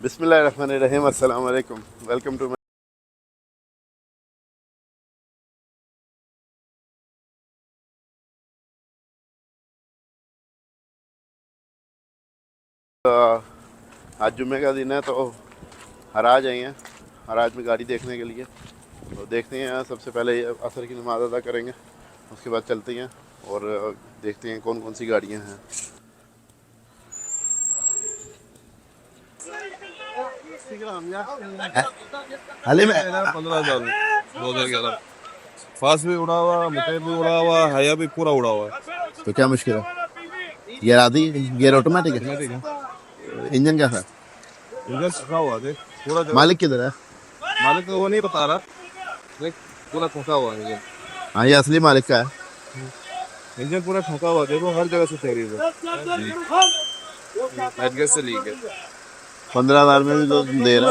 बिस्मिल्लाहिर्रहमानिर्रहीम, अस्सलाम वालेकुम, वेलकम टू आज जुम्मे का दिन है तो हराज आई हैं। हराज में गाड़ी देखने के लिए तो देखते हैं। सबसे पहले असर की नमाज़ अदा करेंगे, उसके बाद चलते हैं और देखते हैं कौन कौन सी गाड़ियाँ हैं। हाल ही में 15,000 2011 फास्ट भी उड़ा हुआ, मोपेड भी उड़ा हुआ, हाया भी पूरा उड़ा हुआ है। तो क्या मुश्किल है? गियर आती है, गियर ऑटोमेटिक है, ऑटोमेटिक है। इंजन कैसा है? इंजन फंसा हुआ देख पूरा जगह। मालिक किधर है? मालिक को वो नहीं बता रहा, देख पूरा फंसा हुआ है इंजन। हाँ, ये असली मालिक का है। इंजन पूरा फंसा हुआ, देखो हर जगह से तकरीब है। एडगेस से लीक है। 15,000 में भी तो दे रहा।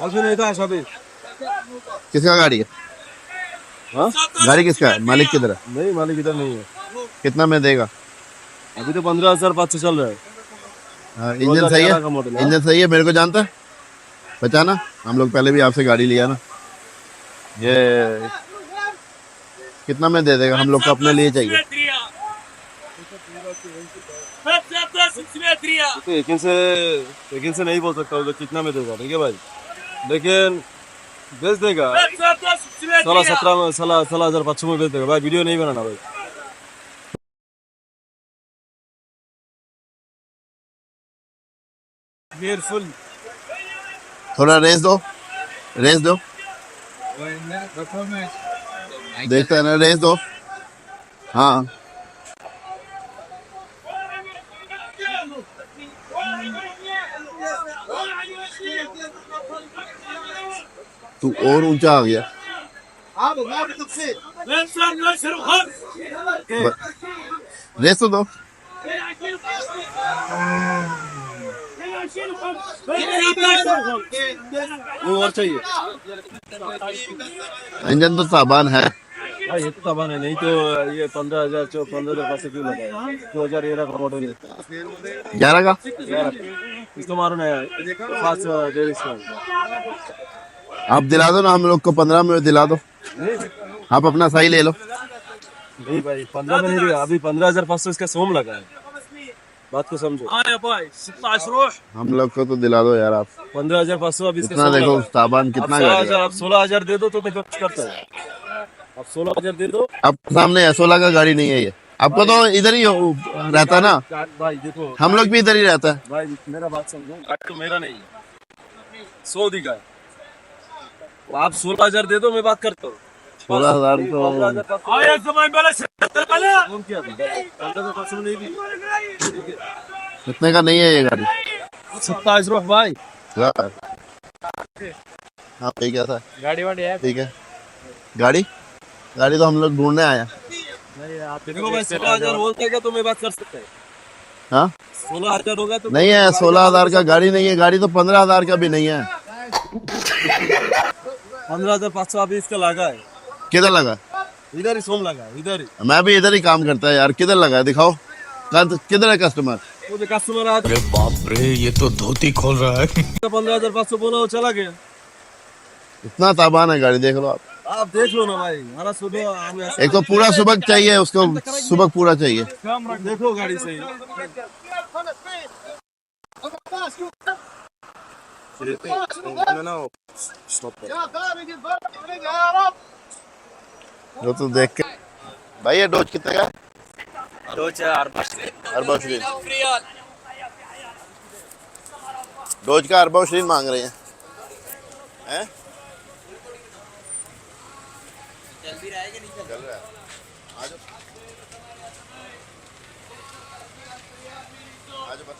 अभी नहीं था शादी। किसका गाड़ी है? हाँ, गाड़ी किसका है? मालिक किधर है? नहीं मालिक इधर नहीं है। कितना में देगा? अभी तो 15,500 चल रहा है। हाँ, इंजन सही है? 2011 का मॉडल है। इंजन सही है? मेरे को जानता है, पहचाना? हम लोग पहले भी आपसे गाड़ी लिया ना। ये कितना में दे देगा? हम लोग को अपने लिए चाहिए। तो यकीन से नहीं बोल सकता हूँ कितना में देगा, ठीक है भाई, लेकिन बेच देगा 16,500 में बेच देगा भाई। वीडियो नहीं बनाना भाई। केयरफुल। थोड़ा रेस दो, रेस दो, देखता है ना, रेस दो। हाँ, तू और ऊंचा आ गया। रेस तो दो। वो और चाहिए इंजन तो साबान है भाई, ये तो सामान है, नहीं तो ये 15,000 15,000 क्यों लगाया? 2011 का मॉडल है। 11 का। इसको मारो ना यार, 5 आप दिला दो ना, हम लोग को 15 में दिला दो। आप अपना सही ले लो। नहीं भाई, 15 में नहीं दिया। अभी 15,500 इसका सोम लगा है, बात को समझो। हम लोग को तो दिला दो यार आप। 15,500 अभी इसका इतना सोम देखो लगा है। साबान कितना अब गाड़ी 16,000, अब 16,000 दे दो तो देखो कुछ करता है। अब 16,000 दे दो। अब सामने है, 16 का गाड़ी नहीं है ये। आपको तो इधर ही रहता है ना, भाई देखो, हम लोग भी इधर ही रहता है। भाई मेरा बात समझो, गाड़ी तो मेरा नहीं है, 100 दी का है। तो आप 16,000 दे दो, मैं बात करता हूँ। 16,000 तो इतने का नहीं है ये गाड़ी। 27 भाई। हाँ, ठीक है सर, गाड़ी वाड़ी है, ठीक है। गाड़ी गाड़ी तो हम लोग ढूंढने आया। नहीं आप देखो भाई, 16,000 बोलते हैं क्या तो मैं बात कर सकता है। हाँ, 16,000 होगा तो नहीं है, 16,000 का गाड़ी नहीं है। गाड़ी तो 15,000 का भी नहीं है। 15,500 अभी इसका लगा है। किधर लगा? इधर ही सोम लगा है, इधर ही। मैं भी इधर ही काम करता है यार। किधर लगा है? दिखाओ, किधर है कस्टमर? वो जो कस्टमर आ, अरे बाप रे, ये तो धोती खोल रहा है। 15,500 बोला, वो चला गया। इतना ताबान है गाड़ी, देख लो आप। आप देख लो ना भाई, हमारा सुबह हम एक तो पूरा सुबह चाहिए उसको, सुबह पूरा चाहिए। देखो गाड़ी सही। जो तो देख के भाई, ये डोज कितने का? डोज अरबा शरीन। डोज का अरबा शरीन मांग रहे हैं, हैं? चल भी रहा है कि नहीं चल रहा है। आ जाओ, आ जाओ बस।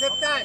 16 16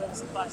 10 5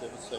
90.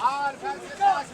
2016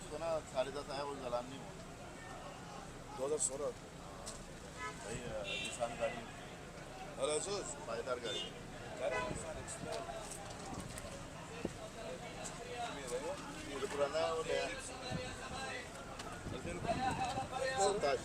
उसको ना 10:30 आया वो जलान नहीं हुआ 2016 भाई निशान गाड़ी अरे असूस पायदार गाड़ी मुझे पुराना है वो नया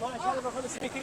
12500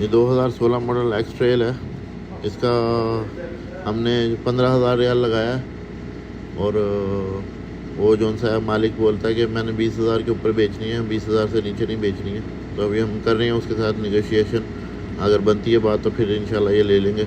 ये 2016 मॉडल एक्स ट्रेल है। इसका हमने 15,000 रियाल लगाया है और वो जौन सा मालिक बोलता है कि मैंने 20,000 के ऊपर बेचनी है, 20,000 से नीचे नहीं बेचनी है। तो अभी हम कर रहे हैं उसके साथ निगोशिएशन, अगर बनती है बात तो फिर इंशाल्लाह ये ले लेंगे।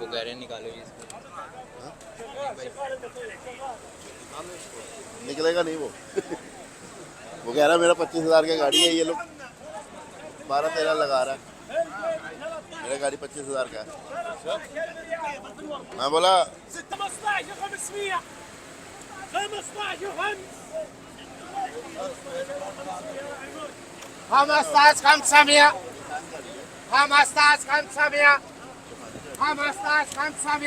वो कह रहे हैं निकालो जी इसको निकलेगा नहीं वो वो कह रहा है मेरा 25,000 की गाड़ी है, ये लोग 12-13 लगा रहा है। मेरा गाड़ी 25,000 का है। मैं बोला 15 500 15 500 15 500 15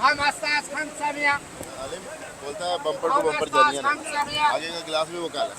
15 500 बोलता है बम्पर टू बम्पर जानिए ना, आगे का गिलास भी वो काला है।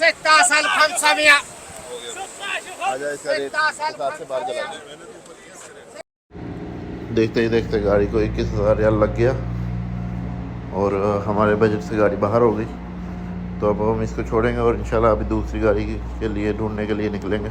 16,500 आजा इसका रेट हिसाब से बाहर चला गया। देखते ही देखते गाड़ी को 21,000 रियाल लग गया और हमारे बजट से गाड़ी बाहर हो गई। तो अब हम इसको छोड़ेंगे और इंशाल्लाह अभी दूसरी गाड़ी के लिए ढूंढने के लिए निकलेंगे।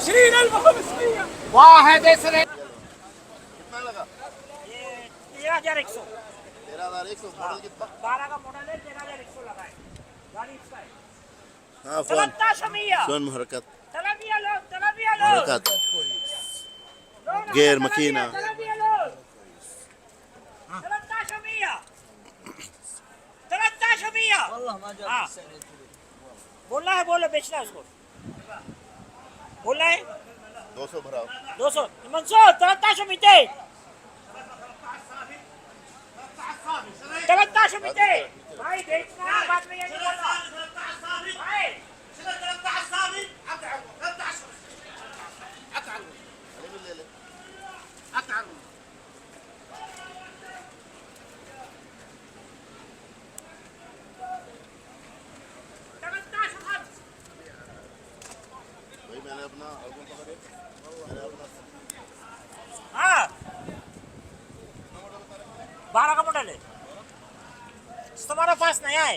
20,500 21,000 कितना लगा? 13,100 13,100 मॉडल कितना? 12 का मॉडल है 13,100 लगा है गाड़ी इसका है हाँ फोन 13,100 फोन हरकत 13,100 हरकत गेयर मकीना 13,100 हाँ बोलना है बोलो बेचना है उसको बोलना है 200 भराओ 200 मंसूर 13,200 13,200 भाई बेचना है बाद में ये नहीं बोलना भाई 13,000 भाई मैंने अपना हाँ 12 का मॉडल है तुम्हारे पास नया है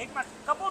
एक मिनट कपूर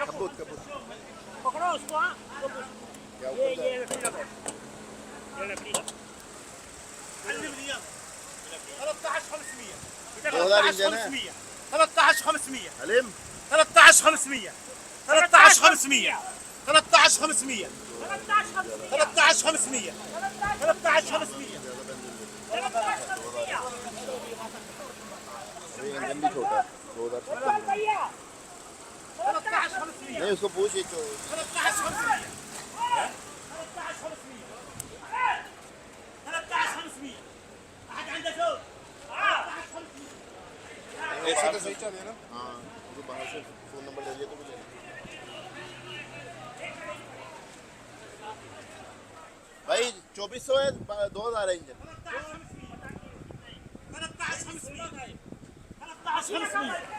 कपूर पकड़ो उसको हाँ ये लगाओ ये लकड़ी 13,500 13,500 हलीम 13,500 13,500 13,500 13,500 इंजन भी छोटा है 2017 नहीं उसको पूछ ही तो ऐसे तो सही चल रहा है ना। हाँ उसको बाहर से फ़ोन नंबर ले लिया तो मुझे भाई 2400 है 2000 है इंजन 13,500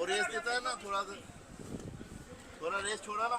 और रेस देता है ना थोड़ा रेस छोड़ा ना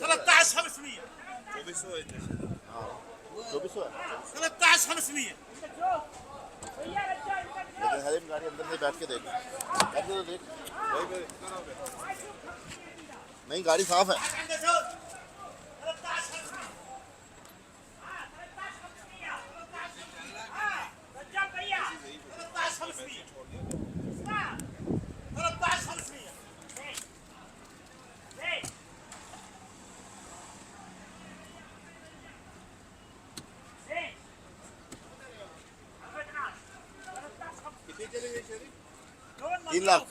13,500 2400 है 13,500 लेकिन हलीम गाड़ी अंदर से बैठ के देख तो देख नहीं गाड़ी साफ है तीन लाख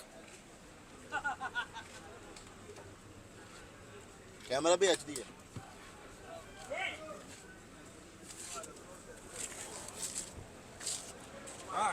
कैमरा भी एचडी है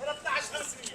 13,500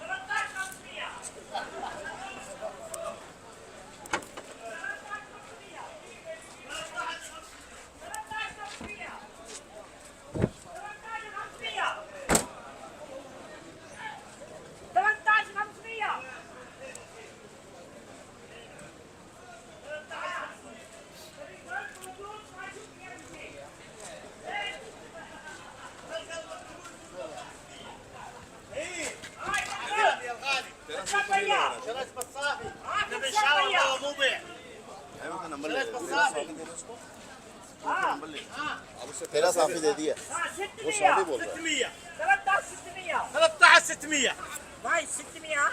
13,500 तेरा साफी दे दिया वो सॉरी बोल रहा है 13,600 भाई 600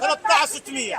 13,600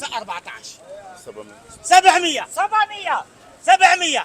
14 700 700 700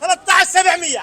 13,700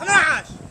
12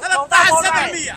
13,700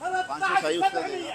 13,700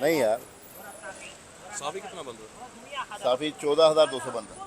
नहीं यार साफी कितना बन रहा साफी 14,200 बन रहा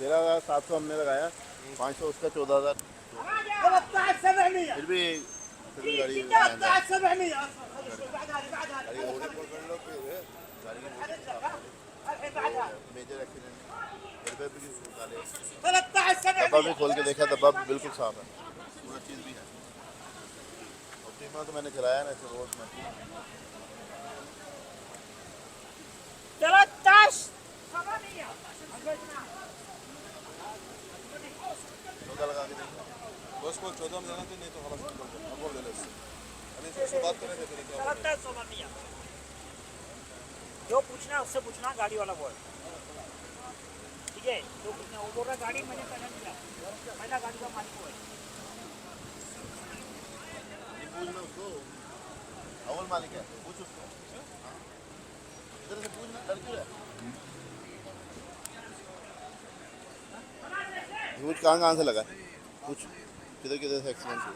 13,700 हमने लगाया 500 उसका 14,000 13,700 फिर भी गाड़ी 13,700 मेजर एक्सीडेंट डब्बा भी 13,700 खोल के देखा डब्बा बिल्कुल साफ है पूरा चीज़ भी है और प्रीमा तो मैंने चलाया ना इसे रोज में 13,700 चौदह लगा के देखा बस को 14 में जाना नहीं तो खलास अब बोल देना अभी इससे बात करने देते क्या 13,700 जो पूछना उससे पूछना गाड़ी वाला बोल ठीक है जो पूछना वो बोल रहा गाड़ी मैंने पहले दिया पहला गाड़ी का मालिक हुआ ये पूछना उसको अव्वल मालिक है पूछ उसको इधर से पूछना डर क्यों है यूज कहाँ से लगा पूछ किधर किधर से एक्सीडेंट हुआ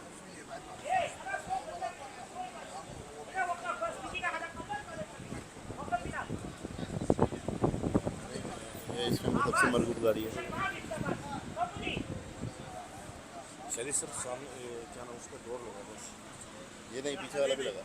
ये इसमें सबसे मजबूत गाड़ी है शरीर सर सामने क्या नाम उसका डोर लगा बस ये नहीं पीछे वाला भी लगा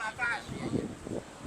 14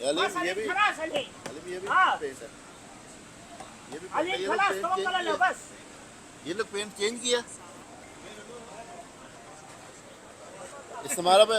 ये ये भी खलास अली ये भी हाँ। पेंट है ये भी अली पेंट है, खलास ये तो लोग कलर पेंट है बस ये लोग पेंट चेंज किया इस्तेमाल पे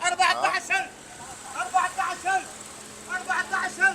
14 14 14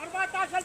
14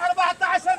14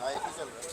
ना इसी चल रहा है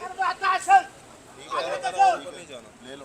14 ठीक है ले लो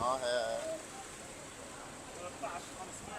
हाँ है 13 500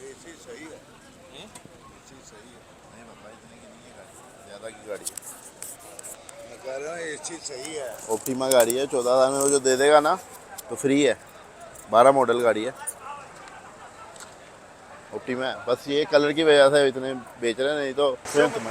ये चीज़ सही है ये चीज़ सही है नहीं बाबा इतने की नहीं है गाड़ी ज़्यादा की गाड़ी है मैं कह रहा हूँ ये चीज़ सही है ऑप्टिमा गाड़ी है 14,000 में वो जो दे देगा ना तो फ्री है 12 मॉडल गाड़ी है ऑप्टिमा है बस ये कलर की वजह से इतने बेच रहे हैं नहीं तो स्वयं समझ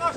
12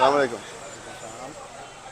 अलैकुम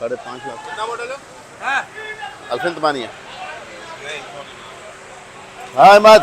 5.5 लाख कितना मॉडल है? हाँ. अल्फिन तमानिया हाँ अहमद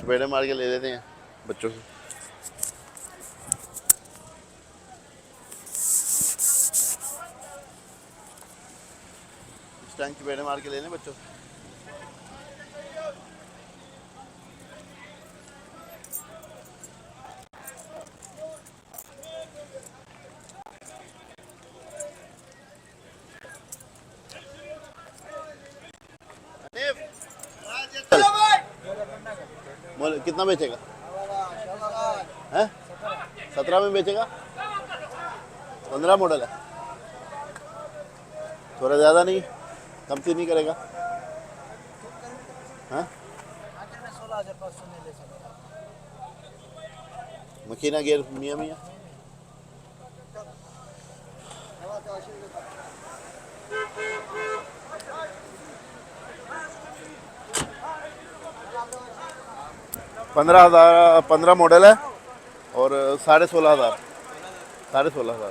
चपेड़े मार के ले लेते हैं बच्चों से इस टाइम चपेड़े मार के ले लें बच्चों से कितना बेचेगा हैं 17 में बेचेगा 15 मॉडल है थोड़ा ज़्यादा नहीं कम से नहीं करेगा हाँ मकीना गेयर मियाँ मियाँ पंद्रह मॉडल है और 16,500 16,500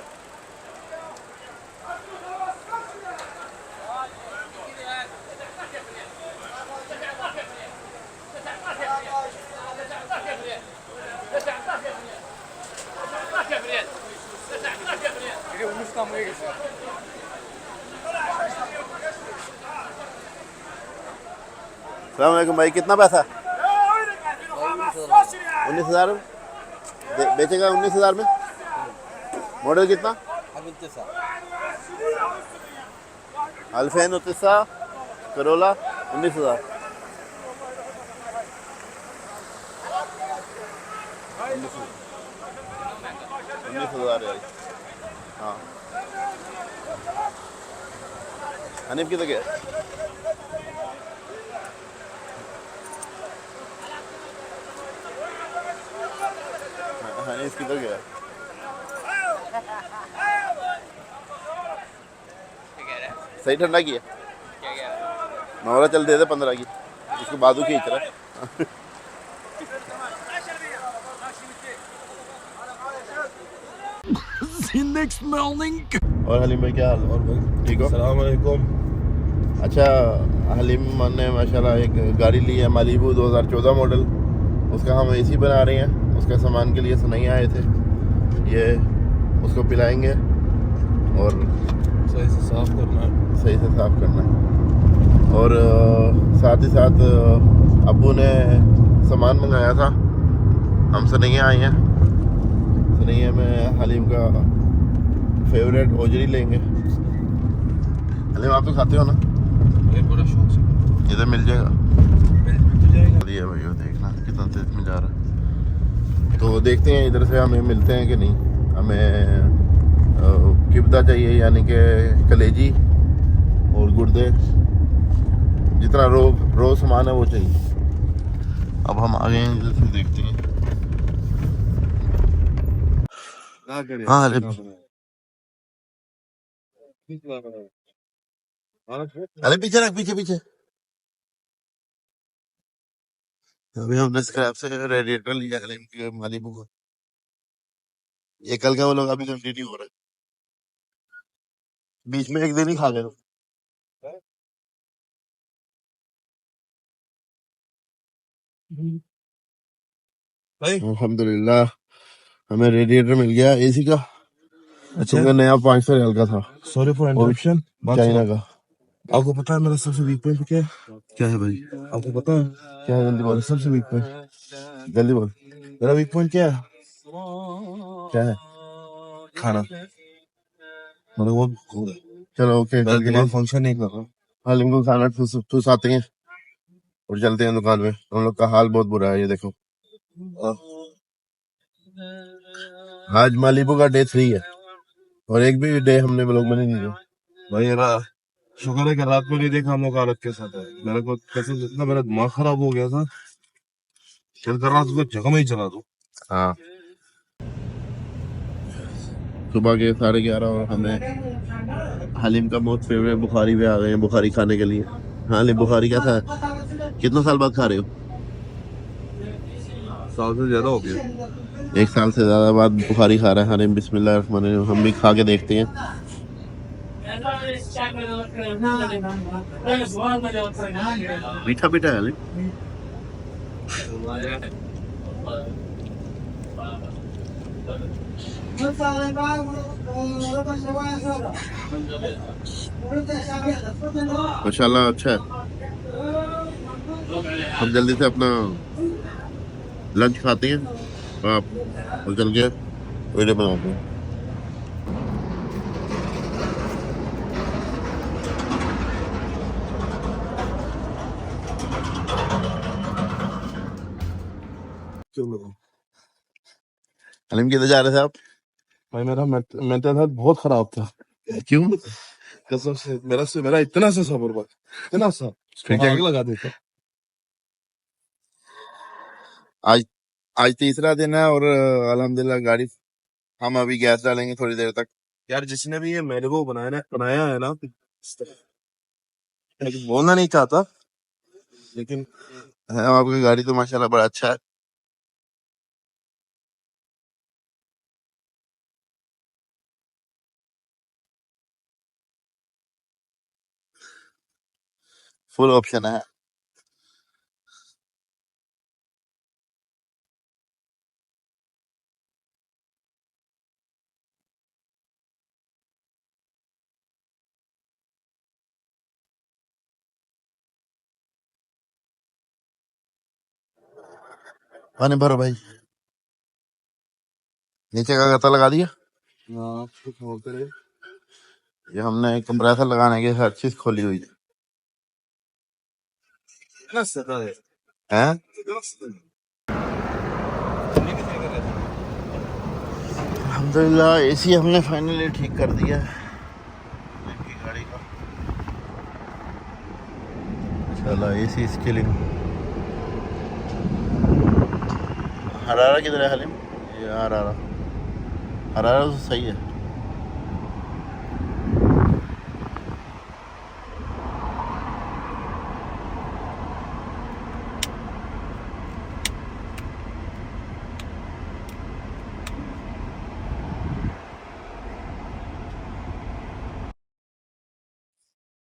सलाम वालेकुम भाई कितना पैसा 19,000 बेचेगा 19,000 में मॉडल कितना अल्फेन उतिसा करोला 19,000 19,000 यार हाँ हनीफ की तो क्या हनीफ की तो क्या सही ठंडा की है मैं बोला चल दे दे 15 की उसके बाजू खींच रहा है नेक्स्ट मॉर्निंग और हलीम भाई क्या हाल और भाई ठीक हो अस्सलाम वालेकुम. अच्छा हलीम ने माशाल्लाह एक गाड़ी ली है मालिबू 2014 मॉडल उसका हम एसी बना रहे हैं उसके सामान के लिए सुनई आए थे ये उसको पिलाएंगे और सही से साफ करना है. सही से साफ़ करना है और साथ ही साथ अब्बू ने सामान मंगाया था हम सनैया आए हैं सनैया में हलीम का फेवरेट ओजरी लेंगे हलीम आप तो खाते हो ना ये बड़ा शौक से इधर मिल जाएगा मिल जाएगा. ये भाई वो देखना कितना तेज में जा रहा है तो देखते हैं इधर से हमें मिलते हैं कि नहीं हमें किब्दा चाहिए यानी कि कलेजी और गुर्दे जितना रो सामान है वो चाहिए अब हम आ गए हैं इधर से देखते हैं हाँ अरे पीछे रख पीछे पीछे अभी हमने स्क्रैप से रेडिएटर लिया है मालिबू को। ये कल का वो लोग अभी कंटिन्यू हो रहा है, बीच में एक दिन ही खा गए। अल्हम्दुलिल्लाह हमें रेडिएटर मिल गया एसी का। अच्छा नया 500 रियाल का था। Sorry for interruption. चाइना का। आपको पता है मेरा सबसे वीक पॉइंट क्या है? क्या है भाई? आपको पता है क्या है? जल्दी बोल। मेरा सबसे वीक पॉइंट, जल्दी बोल। मेरा वीक पॉइंट क्या है? क्या है? खाना। मतलब वो चलो ओके, मेरा कल के दिमाग लिए फंक्शन नहीं कर रहा। हालिम को खाना ठूस आते हैं और चलते हैं दुकान में। हम लोग का हाल बहुत बुरा है, ये देखो। आज मालिबू का डे 3 है और एक भी डे हमने लोग में नहीं लिया। भाई शुक्र है कि रात को नहीं देखा हम लोग का हालत के साथ है। मेरे को कैसे इतना मेरा दिमाग खराब हो गया था, चल कर रहा था जगह में ही चला दूं। हाँ सुबह के 11:30 और हमें हलीम का बहुत फेवरेट बुखारी पे आ गए हैं बुखारी खाने के लिए। हाँ हलीम बुखारी कैसा है? कितने साल बाद खा रहे हो? साल से ज्यादा हो गया। 1 साल से ज्यादा बाद बुखारी खा रहे हैं हलीम। बिस्मिल्लाह रहमान रहीम। हम भी खा के देखते हैं। मीठा मीठा है हलीम। माशाल्लाह अच्छा है। हम जल्दी से अपना लंच खाते हैं और चल के वीडियो बनाते हैं। हलीम किधर जा रहे थे आप? भाई मेरा मेंटल हेल्थ बहुत खराब था। क्यों? कसम से मेरा इतना सा सबर बस, इतना सा फिर क्या? आग लगा देता। आज आज तीसरा दिन है और अल्हम्दुलिल्लाह गाड़ी हम अभी गैस डालेंगे थोड़ी देर तक। यार जिसने भी ये मैरिगो बनाया है ना, बोलना नहीं चाहता लेकिन है आपकी गाड़ी तो माशाल्लाह बड़ा अच्छा है। फुल ऑप्शन है। पानी भरो भाई। नीचे का गत्ता लगा दिया। ये हमने कंप्रेसर लगाने की हर चीज खोली हुई है। अल्हम्दुलिल्लाह एसी हमने फाइनली ठीक कर दिया है इनकी गाड़ी का। माशाल्लाह एसी इज किलिंग। हरारा किधर है हलीम? ये हरारा तो सही है।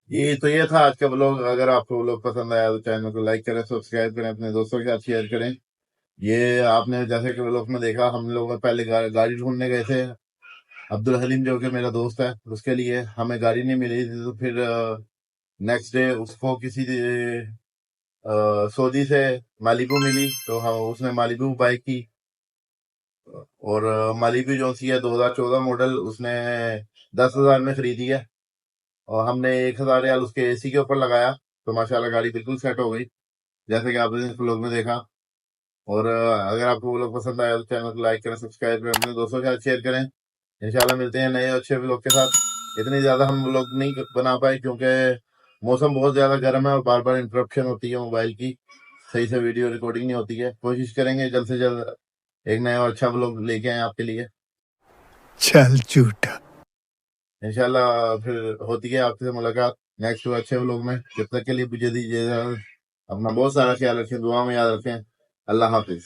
ये था आज का व्लॉग। अगर आपको व्लॉग पसंद आया तो चैनल को लाइक करें, सब्सक्राइब करें, अपने दोस्तों के साथ शेयर करें। ये आपने जैसे कि व्लॉग में देखा, हम लोग पहले गाड़ी ढूंढने गए थे। अब्दुल हलीम जो कि मेरा दोस्त है, उसके लिए हमें गाड़ी नहीं मिली थी, तो फिर नेक्स्ट डे उसको किसी सऊदी से मालिबू मिली, तो हाँ उसने मालिबू बाइक की। और मालिबू जो सी है 2014 मॉडल, उसने 10,000 में खरीदी है और हमने 1,000 रियाल उसके एसी के ऊपर लगाया, तो माशाल्लाह गाड़ी बिल्कुल सेट हो गई जैसे कि आपने इस व्लॉग में देखा। और अगर आपको व्लॉग पसंद आया तो चैनल को लाइक करें, सब्सक्राइब करें, अपने दोस्तों के साथ शेयर करें। इंशाल्लाह मिलते हैं नए अच्छे व्लॉग के साथ। इतनी ज्यादा हम व्लॉग नहीं बना पाए क्योंकि मौसम बहुत ज्यादा गर्म है और बार बार इंटरप्शन होती है मोबाइल की, सही से वीडियो रिकॉर्डिंग नहीं होती है। कोशिश करेंगे जल्द से जल्द एक नया और अच्छा व्लॉग लेके आए आपके लिए चल झूठा। इंशाल्लाह। फिर होती है आपसे मुलाकात नेक्स्ट अच्छे व्लॉग में। जब तक के लिए मुझे दीजिए अपना बहुत सारा ख्याल रखें, दुआ में याद रखें। अल्लाह हाफिज।